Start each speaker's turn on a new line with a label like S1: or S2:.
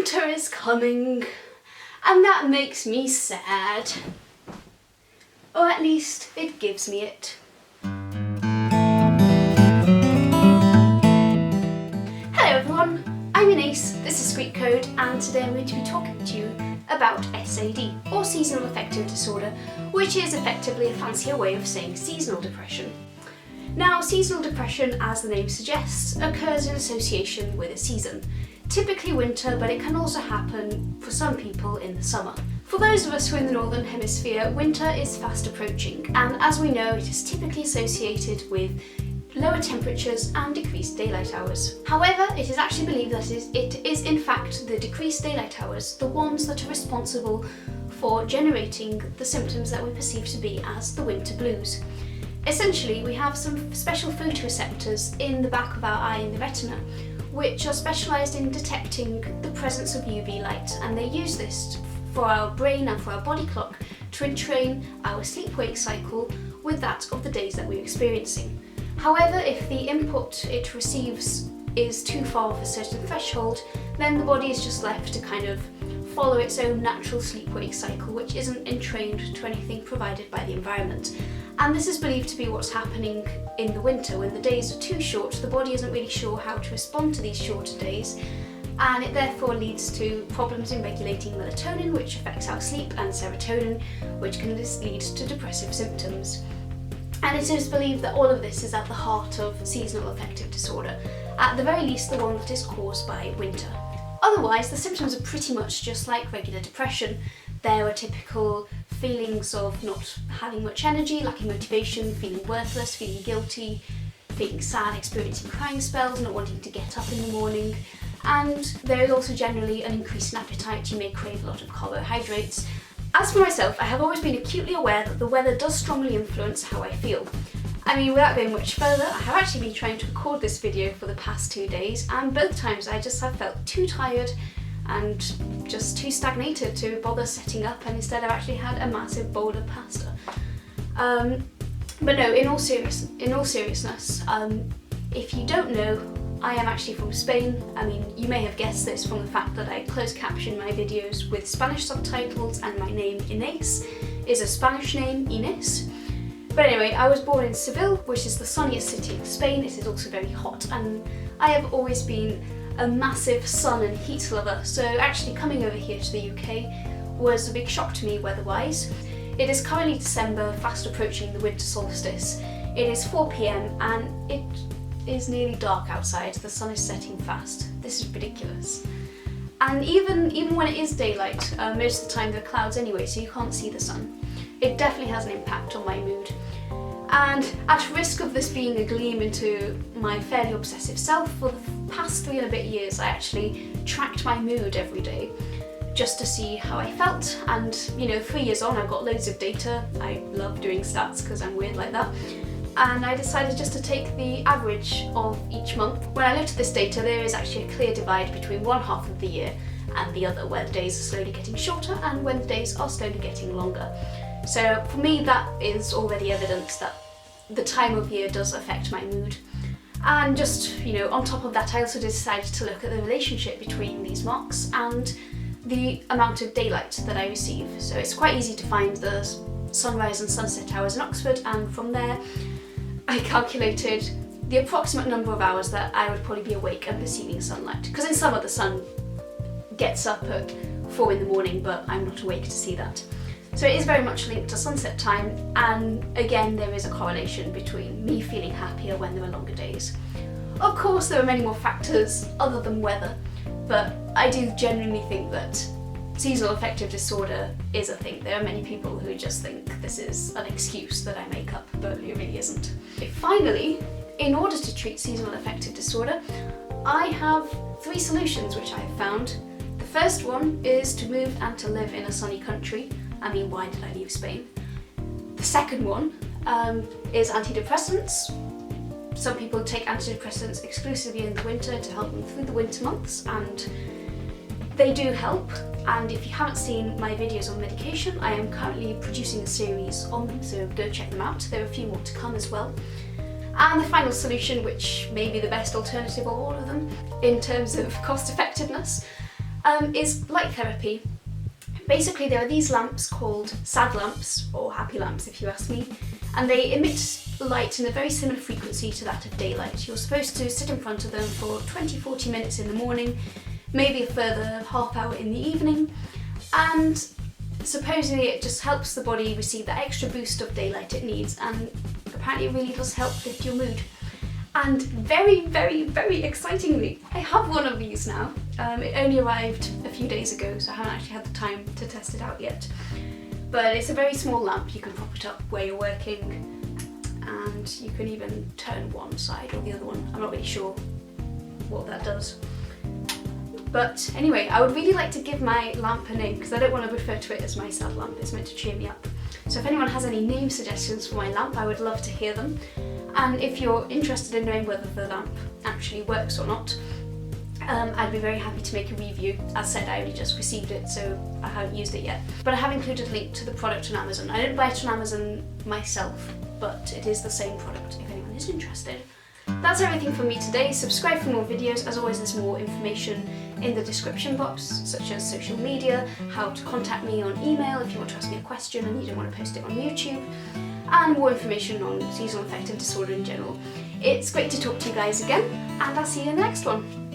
S1: Winter is coming, and that makes me sad. Or at least it gives me it. Hello everyone, I'm Ines, this is Squeak Code, and today I'm going to be talking to you about S.A.D, or Seasonal Affective Disorder, which is effectively a fancier way of saying seasonal depression. Now, seasonal depression, as the name suggests, occurs in association with a season. Typically winter, but it can also happen for some people in the summer. For those of us who are in the Northern Hemisphere, winter is fast approaching, and as we know, it is typically associated with lower temperatures and decreased daylight hours. However, it is actually believed that it is in fact the decreased daylight hours, the ones that are responsible for generating the symptoms that we perceive to be as the winter blues. Essentially, we have some special photoreceptors in the back of our eye in the retina, which are specialised in detecting the presence of UV light, and they use this for our brain and for our body clock to entrain our sleep-wake cycle with that of the days that we're experiencing. However, if the input it receives is too far off a certain threshold, then the body is just left to kind of follow its own natural sleep-wake cycle, which isn't entrained to anything provided by the environment. And this is believed to be what's happening in the winter. When the days are too short, the body isn't really sure how to respond to these shorter days, and it therefore leads to problems in regulating melatonin, which affects our sleep, and serotonin, which can lead to depressive symptoms. And it is believed that all of this is at the heart of seasonal affective disorder, at the very least the one that is caused by winter. Otherwise, the symptoms are pretty much just like regular depression. There are typical feelings of not having much energy, lacking motivation, feeling worthless, feeling guilty, feeling sad, experiencing crying spells, not wanting to get up in the morning. And there is also generally an increase in appetite. You may crave a lot of carbohydrates. As for myself, I have always been acutely aware that the weather does strongly influence how I feel. I mean, without going much further, I have actually been trying to record this video for the past 2 days, and both times I just have felt too tired and just too stagnated to bother setting up, and instead I've actually had a massive bowl of pasta. But no, in all seriousness, if you don't know, I am actually from Spain. I mean, you may have guessed this from the fact that I closed caption my videos with Spanish subtitles, and my name, Ines, is a Spanish name, Ines. But anyway, I was born in Seville, which is the sunniest city in Spain. It is also very hot, and I have always been a massive sun and heat lover, so actually coming over here to the UK was a big shock to me weather-wise. It is currently December, fast approaching the winter solstice. It is 4 PM and it is nearly dark outside. The sun is setting fast. This is ridiculous. And even when it is daylight, most of the time there are clouds anyway, so you can't see the sun. It definitely has an impact on my mood. And at risk of this being a gleam into my fairly obsessive self, for the past 3 and a bit years I actually tracked my mood every day just to see how I felt. And you know, 3 years on, I've got loads of data. I love doing stats because I'm weird like that. And I decided just to take the average of each month. When I looked at this data, there is actually a clear divide between one half of the year and the other, where the days are slowly getting shorter and when the days are slowly getting longer. So for me, that is already evidence that the time of year does affect my mood. And just, you know, on top of that, I also decided to look at the relationship between these marks and the amount of daylight that I receive. So it's quite easy to find the sunrise and sunset hours in Oxford, and from there I calculated the approximate number of hours that I would probably be awake and perceiving sunlight. Because in summer the sun gets up at 4 in the morning, but I'm not awake to see that. So it is very much linked to sunset time, and again there is a correlation between me feeling happier when there are longer days. Of course there are many more factors other than weather, but I do genuinely think that seasonal affective disorder is a thing. There are many people who just think this is an excuse that I make up, but it really isn't. Finally, in order to treat seasonal affective disorder, I have 3 solutions which I have found. The first one is to move and to live in a sunny country. I mean, why did I leave Spain? The second one is antidepressants. Some people take antidepressants exclusively in the winter to help them through the winter months, and they do help. And if you haven't seen my videos on medication, I am currently producing a series on them, so go check them out. There are a few more to come as well. And the final solution, which may be the best alternative of all of them in terms of cost effectiveness, is light therapy. Basically, there are these lamps called S.A.D lamps, or happy lamps if you ask me, and they emit light in a very similar frequency to that of daylight. You're supposed to sit in front of them for 20-40 minutes in the morning, maybe a further half hour in the evening, and supposedly it just helps the body receive that extra boost of daylight it needs, and apparently it really does help lift your mood. And very, very, very excitingly, I have one of these now. It only arrived a few days ago, so I haven't actually had the time to test it out yet. But it's a very small lamp. You can prop it up where you're working, and you can even turn one side or the other one. I'm not really sure what that does. But anyway, I would really like to give my lamp a name, because I don't want to refer to it as my S.A.D lamp. It's meant to cheer me up. So if anyone has any name suggestions for my lamp, I would love to hear them. And if you're interested in knowing whether the lamp actually works or not, I'd be very happy to make a review. As said, I only just received it, so I haven't used it yet. But I have included a link to the product on Amazon. I didn't buy it on Amazon myself, but it is the same product if anyone is interested. That's everything from me today. Subscribe for more videos. As always, there's more information in the description box, such as social media, how to contact me on email if you want to ask me a question and you don't want to post it on YouTube, and more information on seasonal affective disorder in general. It's great to talk to you guys again, and I'll see you in the next one.